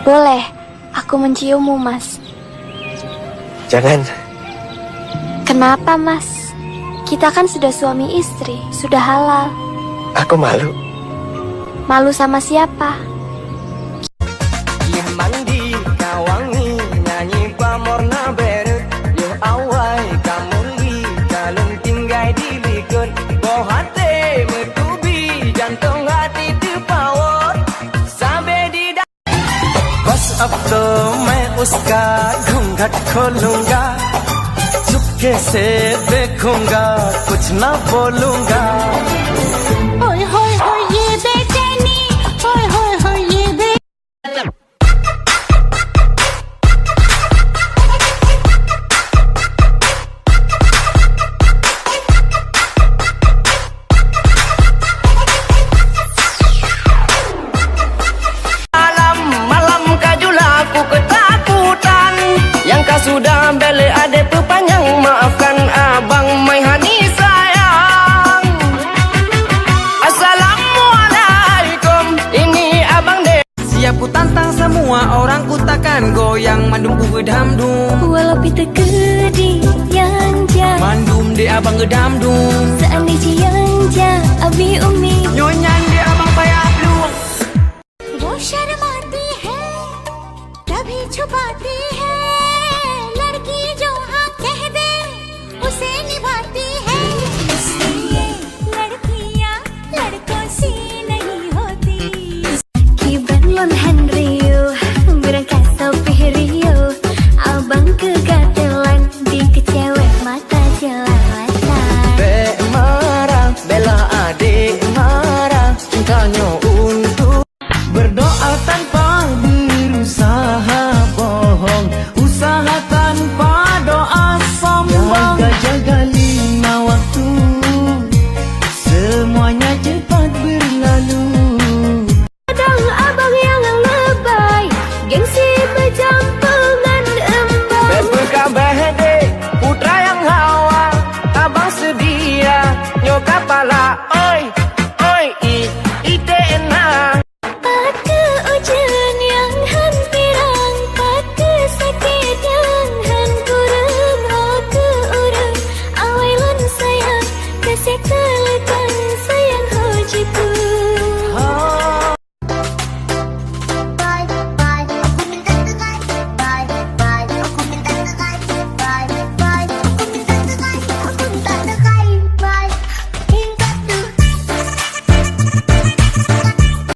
Boleh, aku menciummu, Mas. Jangan. Kenapa, Mas? Kita kan sudah suami istri, sudah halal. Aku malu. Malu sama siapa? Yah mandi kawangi nyanyi pamorna berut. Yo awai kamuli kalung tinggai dilikut. Boh hati metubi jantung hati terpawar. Sampai di बस अब तो मैं उसका घूंघट खोलूंगा, चुपके से देखूंगा, कुछ ना बोलूंगा। होय होय होय ये बेचैनी, होय होय होय ये Sudah beli adek pepanjang, maafkan abang Maihani sayang. Assalamualaikum, ini abang dek. Siap ku tantang semua orang, ku takkan goyang mandum ku gedamdum. Walau pita gedi yang ja, Mandum dek abang gedamdum. seandainya yang ja, abi umi. Nyonyan dek abang payah belum. वो शर्माती है तभी छुपाती